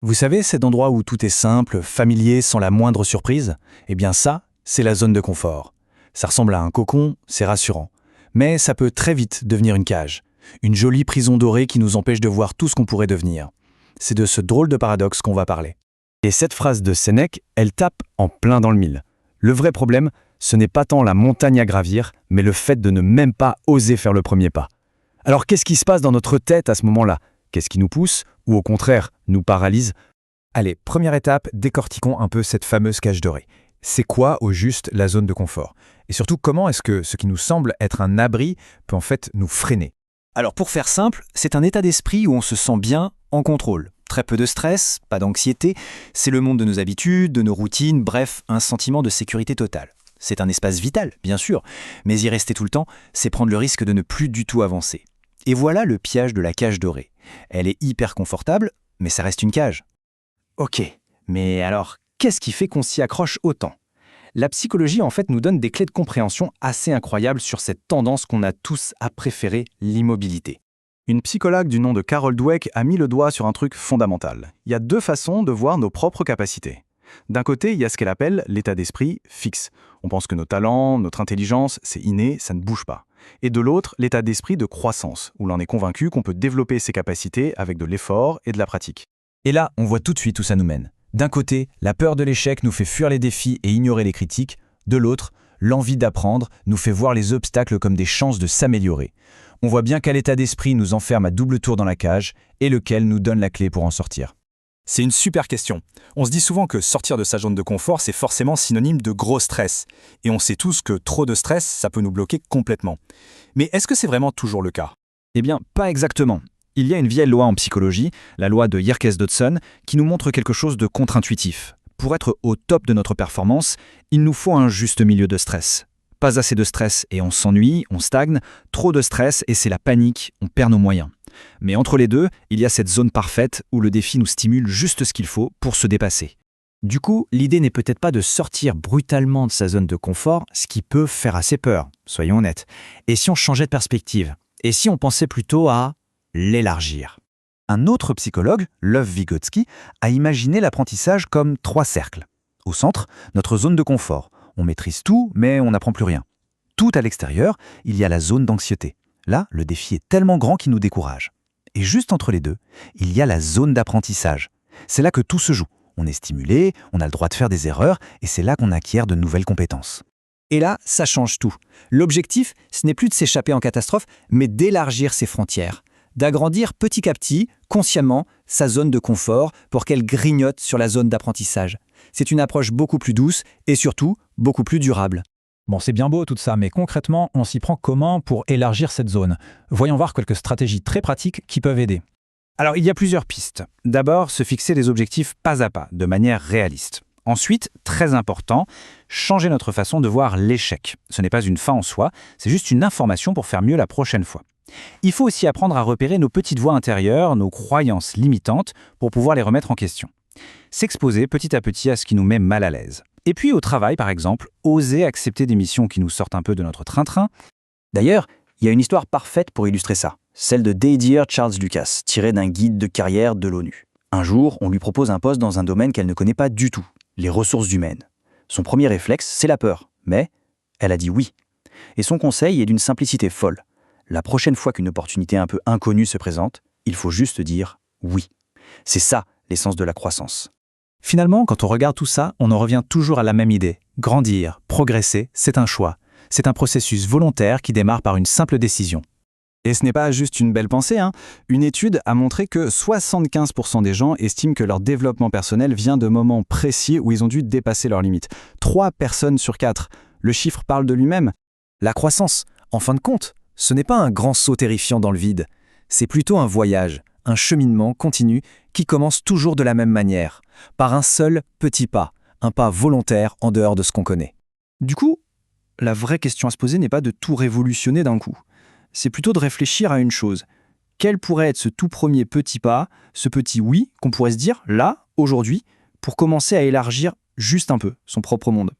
Vous savez, cet endroit où tout est simple, familier, sans la moindre surprise? Eh bien ça, c'est la zone de confort. Ça ressemble à un cocon, c'est rassurant. Mais ça peut très vite devenir une cage. Une jolie prison dorée qui nous empêche de voir tout ce qu'on pourrait devenir. C'est de ce drôle de paradoxe qu'on va parler. Et cette phrase de Sénèque, elle tape en plein dans le mille. Le vrai problème, ce n'est pas tant la montagne à gravir, mais le fait de ne même pas oser faire le premier pas. Alors qu'est-ce qui se passe dans notre tête à ce moment-là? Qu'est-ce qui nous pousse, ou au contraire, nous paralyse? Allez, première étape, décortiquons un peu cette fameuse cage dorée. C'est quoi au juste la zone de confort? Et surtout, comment est-ce que ce qui nous semble être un abri peut en fait nous freiner? Alors pour faire simple, c'est un état d'esprit où on se sent bien en contrôle. Très peu de stress, pas d'anxiété, c'est le monde de nos habitudes, de nos routines, bref, un sentiment de sécurité totale. C'est un espace vital, bien sûr, mais y rester tout le temps, c'est prendre le risque de ne plus du tout avancer. Et voilà le piège de la cage dorée. Elle est hyper confortable, mais ça reste une cage. Ok, mais alors, qu'est-ce qui fait qu'on s'y accroche autant? La psychologie, en fait, nous donne des clés de compréhension assez incroyables sur cette tendance qu'on a tous à préférer l'immobilité. Une psychologue du nom de Carol Dweck a mis le doigt sur un truc fondamental. Il y a deux façons de voir nos propres capacités. D'un côté, il y a ce qu'elle appelle l'état d'esprit fixe. On pense que nos talents, notre intelligence, c'est inné, ça ne bouge pas. Et de l'autre, l'état d'esprit de croissance, où l'on est convaincu qu'on peut développer ses capacités avec de l'effort et de la pratique. Et là, on voit tout de suite où ça nous mène. D'un côté, la peur de l'échec nous fait fuir les défis et ignorer les critiques. De l'autre, l'envie d'apprendre nous fait voir les obstacles comme des chances de s'améliorer. On voit bien quel état d'esprit nous enferme à double tour dans la cage et lequel nous donne la clé pour en sortir. C'est une super question. On se dit souvent que sortir de sa zone de confort, c'est forcément synonyme de gros stress. Et on sait tous que trop de stress, ça peut nous bloquer complètement. Mais est-ce que c'est vraiment toujours le cas? Eh bien, pas exactement. Il y a une vieille loi en psychologie, la loi de Yerkes-Dodson, qui nous montre quelque chose de contre-intuitif. Pour être au top de notre performance, il nous faut un juste milieu de stress. Pas assez de stress et on s'ennuie, on stagne, trop de stress et c'est la panique, on perd nos moyens. Mais entre les deux, il y a cette zone parfaite où le défi nous stimule juste ce qu'il faut pour se dépasser. Du coup, l'idée n'est peut-être pas de sortir brutalement de sa zone de confort, ce qui peut faire assez peur, soyons honnêtes. Et si on changeait de perspective? Et si on pensait plutôt à l'élargir? Un autre psychologue, Lev Vygotsky, a imaginé l'apprentissage comme 3 cercles. Au centre, notre zone de confort. On maîtrise tout, mais on n'apprend plus rien. Tout à l'extérieur, il y a la zone d'anxiété. Là, le défi est tellement grand qu'il nous décourage. Et juste entre les deux, il y a la zone d'apprentissage. C'est là que tout se joue. On est stimulé, on a le droit de faire des erreurs, et c'est là qu'on acquiert de nouvelles compétences. Et là, ça change tout. L'objectif, ce n'est plus de s'échapper en catastrophe, mais d'élargir ses frontières. D'agrandir petit à petit, consciemment, sa zone de confort pour qu'elle grignote sur la zone d'apprentissage. C'est une approche beaucoup plus douce et surtout beaucoup plus durable. Bon, c'est bien beau tout ça, mais concrètement, on s'y prend comment pour élargir cette zone? Voyons voir quelques stratégies très pratiques qui peuvent aider. Alors, il y a plusieurs pistes. D'abord, se fixer des objectifs pas à pas, de manière réaliste. Ensuite, très important, changer notre façon de voir l'échec. Ce n'est pas une fin en soi, c'est juste une information pour faire mieux la prochaine fois. Il faut aussi apprendre à repérer nos petites voix intérieures, nos croyances limitantes, pour pouvoir les remettre en question. S'exposer petit à petit à ce qui nous met mal à l'aise. Et puis au travail, par exemple, oser accepter des missions qui nous sortent un peu de notre train-train. D'ailleurs, il y a une histoire parfaite pour illustrer ça, celle de Dear Charles Lucas, tirée d'un guide de carrière de l'ONU. Un jour, on lui propose un poste dans un domaine qu'elle ne connaît pas du tout, les ressources humaines. Son premier réflexe, c'est la peur, mais elle a dit oui. Et son conseil est d'une simplicité folle. La prochaine fois qu'une opportunité un peu inconnue se présente, il faut juste dire oui. C'est ça l'essence de la croissance. Finalement, quand on regarde tout ça, on en revient toujours à la même idée. Grandir, progresser, c'est un choix. C'est un processus volontaire qui démarre par une simple décision. Et ce n'est pas juste une belle pensée, hein. Une étude a montré que 75% des gens estiment que leur développement personnel vient de moments précis où ils ont dû dépasser leurs limites. 3 personnes sur 4. Le chiffre parle de lui-même. La croissance, en fin de compte, ce n'est pas un grand saut terrifiant dans le vide. C'est plutôt un voyage, un cheminement continu qui commence toujours de la même manière, par un seul petit pas, un pas volontaire en dehors de ce qu'on connaît. Du coup, la vraie question à se poser n'est pas de tout révolutionner d'un coup. C'est plutôt de réfléchir à une chose. Quel pourrait être ce tout premier petit pas, ce petit oui qu'on pourrait se dire, là, aujourd'hui, pour commencer à élargir juste un peu son propre monde?